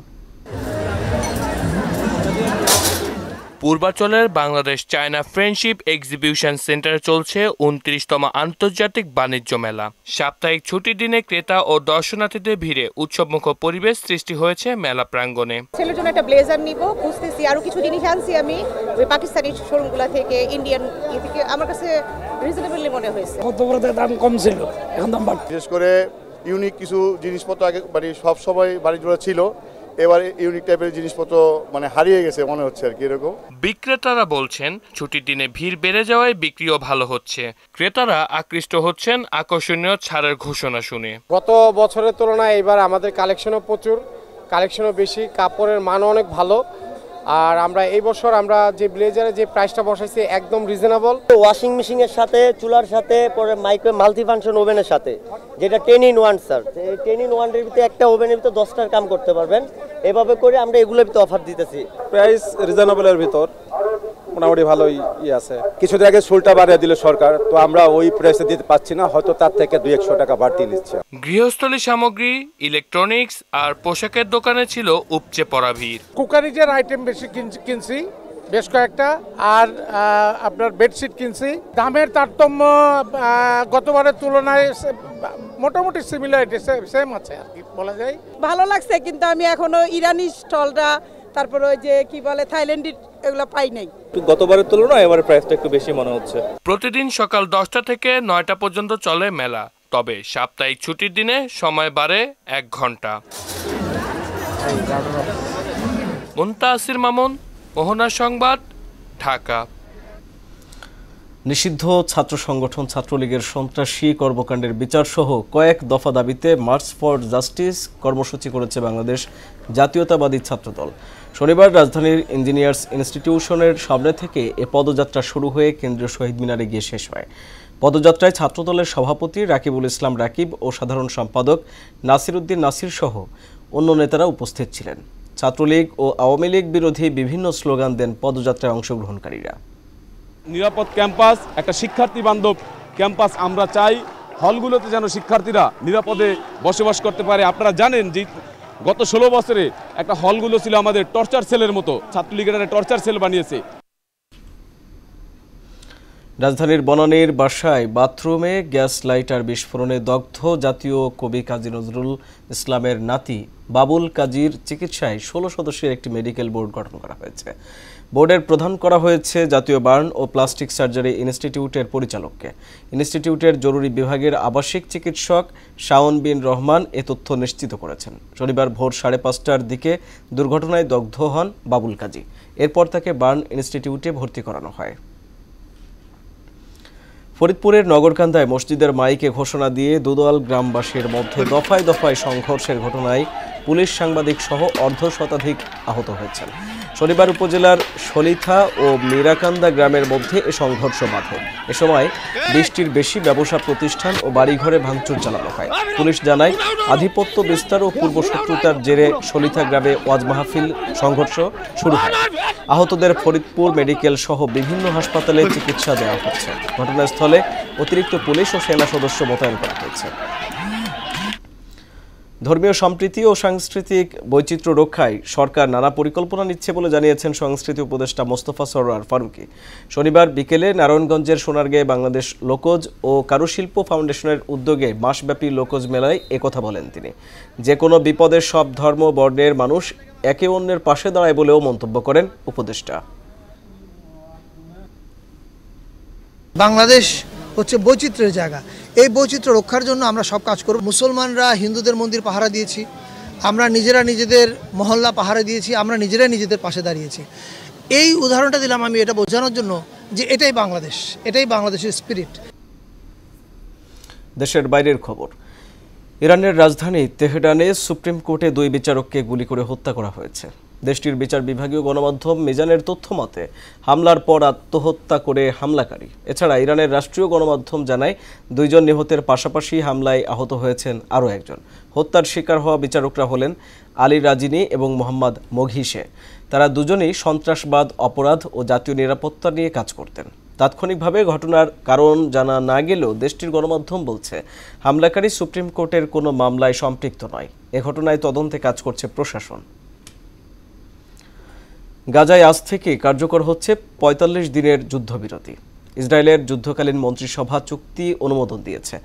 পূর্বাঞ্চলের বাংলাদেশ চায়না ফ্রেন্ডশিপ এক্সিবিশন সেন্টারে চলছে ২৯তম আন্তর্জাতিক বাণিজ্য মেলা। সাপ্তাহিক ছুটির দিনে ক্রেতা ও দর্শনার্থীদের ভিড়ে উৎসবমুখর পরিবেশ সৃষ্টি হয়েছে মেলা প্রাঙ্গণে। ছেলের জন্য একটা ব্লেজার নিব, খুঁজতেছি, আরো কিছু জিনিস আনছি আমি ওই পাকিস্তানি শোরুমগুলো থেকে, ইন্ডিয়ান থেকে। আমার কাছে রিজনেবলি মনে হয়েছে। দাম কম ছিল, এখন দাম বাড়ছে। বিশেষ করে ইউনিক কিছু জিনিসপত্র আগে মানে সব সময় বাণিজ্যরা ছিল, এবারে ইউনিক টাইপের জিনিসপত্র মানে হারিয়ে গেছে মনে হচ্ছে আর কি এরকম। বিক্রেতারা বলছেন ছুটির দিনে ভিড় বেড়ে যাওয়ায় বিক্রিও ভালো হচ্ছে। ক্রেতারা আকৃষ্ট হচ্ছেন আকর্ষণীয় ছাড়ের ঘোষণা শুনে। গত বছরের তুলনায় এবার আমাদের কালেকশনও প্রচুর, কালেকশনও বেশি, কাপড়ের মানও অনেক ভালো। আর আমরা এই বছর আমরা যে ব্লেজারে যে প্রাইসটা বসাইছি একদম রিজনেবল। ওয়াশিং মেশিনের সাথে, চুলার সাথে, পরে মাইক্রোওয়েভ মাল্টিফাংশন ওভেনের সাথে, যেটা 10-in-1 স্যার। এই 10-in-1 এর ভিতরে একটা ওভেনের ভিতরে 10টার কাম করতে পারবেন। এভাবে করে আমরা এগুলোর ভিতরে অফার দিতেছি। প্রাইস রিজনেবলের ভিতর মোটামুটি ভালোই আছে। কিছুদিন আগে শুল্কটা বাড়িয়ে দিল সরকার, তো আমরা ওই প্রাইসে দিতে পারছি না, হয়তো তার থেকে 200-100 টাকা বাড়তি নিচ্ছে। গৃহস্থলী সামগ্রী, ইলেকট্রনিক্স আর পোশাকের দোকানে ছিল উপচে পড়া ভিড়। কুকারিজের আইটেম বেশি কিনছি বেশ কয়েকটা, আর আপনার বেডশিট কিনছি। দামের তারতম্য গতবারের তুলনায় মোটামুটি সিমিলারিটি সেম আছে আর কি বলা যায়। ভালো লাগছে, কিন্তু আমি এখনো ইরানি স্টলটা, তারপর ওই যে কি বলে থাইল্যান্ডি, এগুলো পাই নাই। গতবারের তুলনায় এবারে প্রাইসটা একটু বেশি মনে হচ্ছে। প্রতিদিন সকাল 10টা থেকে 9টা পর্যন্ত চলে মেলা, তবে সাপ্তাহিক ছুটির দিনে সময় বাড়ে 1 ঘন্টা। মুনতাসির মামুন, মোহনা সংবাদ, ঢাকা। নিষিদ্ধ ছাত্র সংগঠন ছাত্রলীগের সন্ত্রাসী কর্মকাণ্ডের বিচার সহ কয়েক দফা দাবিতে মার্চ ফর জাস্টিস কর্মসূচি করেছে বাংলাদেশ জাতীয়তাবাদী ছাত্রদল। শনিবার রাজধানীর ইঞ্জিনিয়ার্স ইনস্টিটিউশনের সামনে থেকে এ পদযাত্রা শুরু হয়ে কেন্দ্রীয় শহীদ মিনারে গিয়ে শেষ হয়। পদযাত্রায় ছাত্রদলের সভাপতি রাকিবুল ইসলাম রাকিব ও সাধারণ সম্পাদক নাসির উদ্দিন নাসির সহ অন্য নেতারা উপস্থিত ছিলেন। ছাত্রলীগ ও আওয়ামী লীগ বিরোধী বিভিন্ন স্লোগান দেন পদযাত্রায় অংশগ্রহণকারীরা। নিরাপদ ক্যাম্পাস, একটা শিক্ষার্থী বান্ধব ক্যাম্পাস আমরা চাই। হলগুলোতে যেন শিক্ষার্থীরা নিরাপদে বসবাস করতে পারে। আপনারা জানেন যে গত 16 বছরে একটা হলগুলো ছিল আমাদের টর্চার সেলের মতো, ছাত্রলীগের একটা টর্চার সেল বানিয়েছে। রাজধানীর বনানীর বাসায় বাথরুমে গ্যাস লাইটার বিস্ফোরণে দগ্ধ জাতীয় কবি কাজী নজরুল ইসলামের নাতি বাবুল কাজীর চিকিৎসায় 16 সদস্যের একটি মেডিকেল বোর্ড গঠন করা হয়েছে। বোর্ডের প্রধান করা হয়েছে জাতীয় বার্ন ও প্লাস্টিক সার্জারি ইনস্টিটিউটের পরিচালককে। ইনস্টিটিউটের জরুরি বিভাগের আবাসিক চিকিৎসক শাওন বিন রহমান এ তথ্য নিশ্চিত করেছেন। শনিবার ভোর 5:30টার দিকে দুর্ঘটনায় দগ্ধ হন বাবুল কাজী। এরপর তাকে বার্ন ইনস্টিটিউটে ভর্তি করানো হয়। ফরিদপুরের নগরকান্দায় মসজিদের মাইকে ঘোষণা দিয়ে দুদল গ্রামবাসীর মধ্যে দফায় দফায় সংঘর্ষের ঘটনায় পুলিশ সাংবাদিক সহ অর্ধশতাধিক আহত হয়েছেন। শনিবার উপজেলার সলিথা ও মিরাকান্দা গ্রামের মধ্যে এ সংঘর্ষ বাধে। এ সময় 20টির বেশি ব্যবসা প্রতিষ্ঠান ও বাড়িঘরে ভাঙচুর চালানো হয়। পুলিশ জানায়, আধিপত্য বিস্তার ও পূর্বশত্রুতার জেরে সলিথা গ্রামে ওয়াজ মাহফিল সংঘর্ষ শুরু হয়। আহতদের ফরিদপুর মেডিকেল সহ বিভিন্ন হাসপাতালে চিকিৎসা দেওয়া হচ্ছে। ঘটনাস্থলে অতিরিক্ত পুলিশ ও সেনা সদস্য মোতায়েন করা হয়েছে। ধর্মীয় সম্প্রীতি ও সাংস্কৃতিক বৈচিত্র্য রক্ষায় সরকার নানা পরিকল্পনা নিচ্ছে বলে জানিয়েছেন সংস্কৃতি উপদেষ্টা মোস্তফা সরোয়ার ফারুকী। শনিবার বিকেলে নারায়ণগঞ্জের সোনারগাঁয়ে বাংলাদেশ লোকজ ও কারুশিল্প ফাউন্ডেশনের উদ্যোগে মাসব্যাপী লোকজ মেলায় একথা বলেন তিনি। যে কোনো বিপদে সব ধর্ম বর্ণের মানুষ একে অন্যের পাশে দাঁড়ায় বলেও মন্তব্য করেন উপদেষ্টা। বাংলাদেশ হচ্ছে বৈচিত্র্যের জায়গা, এই বৈচিত্র্য রক্ষার জন্য আমরা সব কাজ করব। মুসলমানরা হিন্দুদের মন্দির পাহারা দিয়েছি, আমরা নিজেরা নিজেদের মহল্লা পাহারা দিয়েছি, আমরা নিজেরাই নিজেদের পাশে দাঁড়িয়েছি। এই উদাহরণটা দিলাম আমি এটা বোঝানোর জন্য যে এটাই বাংলাদেশ, এটাই বাংলাদেশের স্পিরিট। দেশের বাইরের খবর। ইরানের রাজধানী তেহরানে সুপ্রিম কোর্টে 2 বিচারককে গুলি করে হত্যা করা হয়েছে। দেশটির বিচার বিভাগীয় গণমাধ্যম মিজানের তথ্য মতে হামলার পর আত্মহত্যা করে হামলাকারী। এছাড়া ইরানের রাষ্ট্রীয় গণমাধ্যম জানায় 2 জন নিহতের পাশাপাশি হামলায় আহত হয়েছেন আরও একজন। হত্যার শিকার হওয়া বিচারকরা হলেন আলী রাজিনী এবং মোহাম্মদ মঘিশে। তারা দুজনেই সন্ত্রাসবাদ, অপরাধ ও জাতীয় নিরাপত্তা নিয়ে কাজ করতেন। তাৎক্ষণিকভাবে ঘটনার কারণ জানা না গেলেও দেশটির গণমাধ্যম বলছে হামলাকারী সুপ্রিম কোর্টের কোনো মামলায় সম্পৃক্ত নয়। এ ঘটনায় তদন্তে কাজ করছে প্রশাসন। গাজায় আজ থেকে কার্যকর হচ্ছে ৪৫ দিনের যুদ্ধবিরতি। ইসরায়েলের যুদ্ধকালীন মন্ত্রিসভা চুক্তি অনুমোদন দিয়েছে।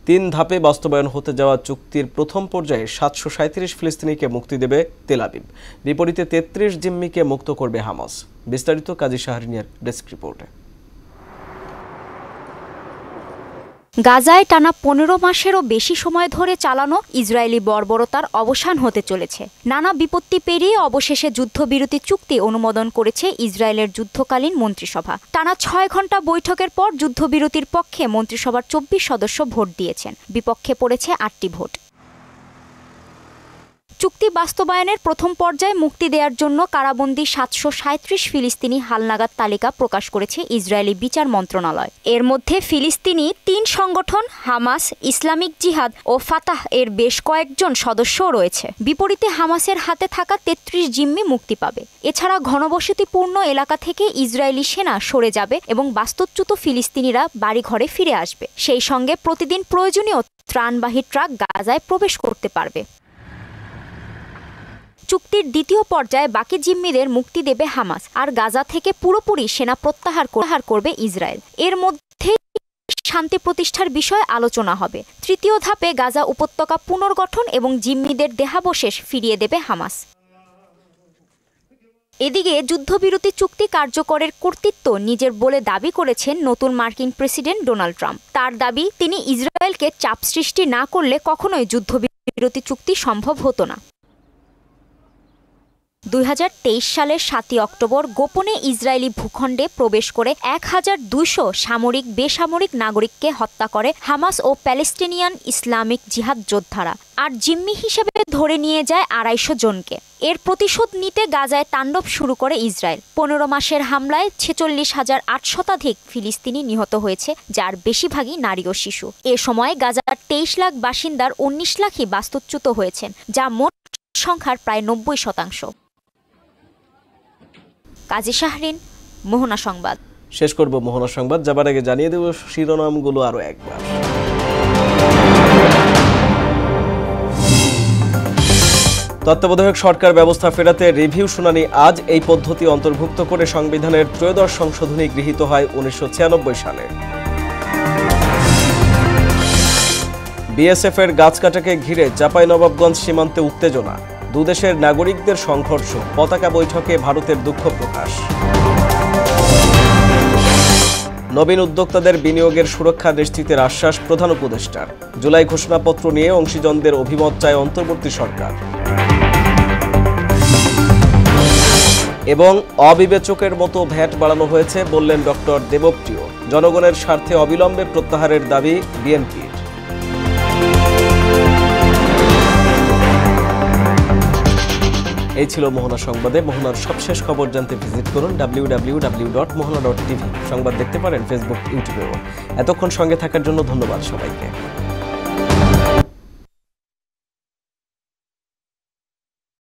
৩ ধাপে বাস্তবায়ন হতে যাওয়া চুক্তির প্রথম পর্যায়ে ৭৩৭ ফিলিস্তিনিকে মুক্তি দেবে তেল আবিব। বিপরীতে ৩৩ জিম্মিকে মুক্ত করবে হামাস। বিস্তারিত কাজী শাহরিনের ডেস্ক রিপোর্টে। গাজায় টানা ১৫ মাসেরও বেশি সময় ধরে চালানো ইসরায়েলি বর্বরতার অবসান হতে চলেছে। নানা বিপত্তি পেরিয়ে অবশেষে যুদ্ধবিরতি চুক্তি অনুমোদন করেছে ইসরায়েলের যুদ্ধকালীন মন্ত্রিসভা। টানা ৬ ঘণ্টা বৈঠকের পর যুদ্ধবিরতির পক্ষে মন্ত্রিসভার ২৪ সদস্য ভোট দিয়েছেন, বিপক্ষে পড়েছে ৮টি ভোট। চুক্তি বাস্তবায়নের প্রথম পর্যায়ে মুক্তি দেওয়ার জন্য কারাবন্দী ৭৩৭ ফিলিস্তিনি হালনাগাদ তালিকা প্রকাশ করেছে ইসরায়েলি বিচার মন্ত্রণালয়। এর মধ্যে ফিলিস্তিনি ৩ সংগঠন হামাস, ইসলামিক জিহাদ ও ফাতাহ এর বেশ কয়েকজন সদস্যও রয়েছে। বিপরীতে হামাসের হাতে থাকা ৩৩ জিম্মি মুক্তি পাবে। এছাড়া ঘনবসতিপূর্ণ এলাকা থেকে ইসরায়েলি সেনা সরে যাবে এবং বাস্তুচ্যুত ফিলিস্তিনিরা বাড়িঘরে ফিরে আসবে। সেই সঙ্গে প্রতিদিন প্রয়োজনীয় ত্রাণবাহী ট্রাক গাজায় প্রবেশ করতে পারবে। চুক্তির দ্বিতীয় পর্যায়ে বাকি জিম্মিদের মুক্তি দেবে হামাস, আর গাজা থেকে পুরোপুরি সেনা প্রত্যাহার করবে ইসরায়েল। এর মধ্যে শান্তি প্রতিষ্ঠার বিষয়ে আলোচনা হবে। তৃতীয় ধাপে গাজা উপত্যকা পুনর্গঠন এবং জিম্মিদের দেহাবশেষ ফিরিয়ে দেবে হামাস। এদিকে যুদ্ধবিরতি চুক্তি কার্যকরের কর্তৃত্ব নিজের বলে দাবি করেছেন নতুন মার্কিন প্রেসিডেন্ট ডোনাল্ড ট্রাম্প। তার দাবি, তিনি ইসরায়েলকে চাপ সৃষ্টি না করলে কখনোই যুদ্ধবিরতি চুক্তি সম্ভব হতো না। ২০২৩ সালের ৭ই অক্টোবর গোপনে ইসরায়েলি ভূখণ্ডে প্রবেশ করে ১,২০০ সামরিক বেসামরিক নাগরিককে হত্যা করে হামাস ও প্যালেস্টিনিয়ান ইসলামিক জিহাদ যোদ্ধারা, আর জিম্মি হিসেবে ধরে নিয়ে যায় ২৫০ জনকে। এর প্রতিশোধ নিতে গাজায় তাণ্ডব শুরু করে ইসরায়েল। ১৫ মাসের হামলায় ৪৬,৮০০ শতাধিক ফিলিস্তিনি নিহত হয়েছে, যার বেশিরভাগই নারী ও শিশু। এ সময় গাজার ২৩ লাখ বাসিন্দার ১৯ লাখই বাস্তুচ্যুত হয়েছেন, যা মোট সংখ্যার প্রায় ৯০%। কাজী শাহরিন, মোহনা সংবাদ। শেষ করব মোহনা সংবাদ, যাবার আগে জানিয়ে দেব শিরোনামগুলো আরো একবার। তত্ত্বাবধায়ক সরকার ব্যবস্থা ফেরাতে রিভিউ শুনানি আজ। এই পদ্ধতি অন্তর্ভুক্ত করে সংবিধানের 'ত্রয়োদশ সংশোধনী গৃহীত হয় ১৯৯৬ সালে। বিএসএফ এর গাছ কাটাকে ঘিরে চাঁপাইনবাবগঞ্জ সীমান্তে উত্তেজনা। দুদেশের নাগরিকদের সংঘর্ষ, পতাকা বৈঠকে ভারতের দুঃখ প্রকাশ। নবীন উদ্যোক্তাদের বিনিয়োগের সুরক্ষা নিশ্চিতের আশ্বাস প্রধান উপদেষ্টার। জুলাই ঘোষণাপত্র নিয়ে অংশীজনদের অভিমত চায় অন্তর্বর্তী সরকার। এবং অবিবেচকের মতো ভ্যাট বাড়ানো হয়েছে বললেন ডক্টর দেবপ্রিয়। জনগণের স্বার্থে অবিলম্বে প্রত্যাহারের দাবি বিএনপির। এই ছিল মোহনা সংবাদে। মোহনার সবশেষ খবর জানতে ভিজিট করুন www.mohana.tv। সংবাদ দেখতে পারেন ফেসবুক, ইউটিউবেও। এতক্ষণ সঙ্গে থাকার জন্য ধন্যবাদ সবাইকে।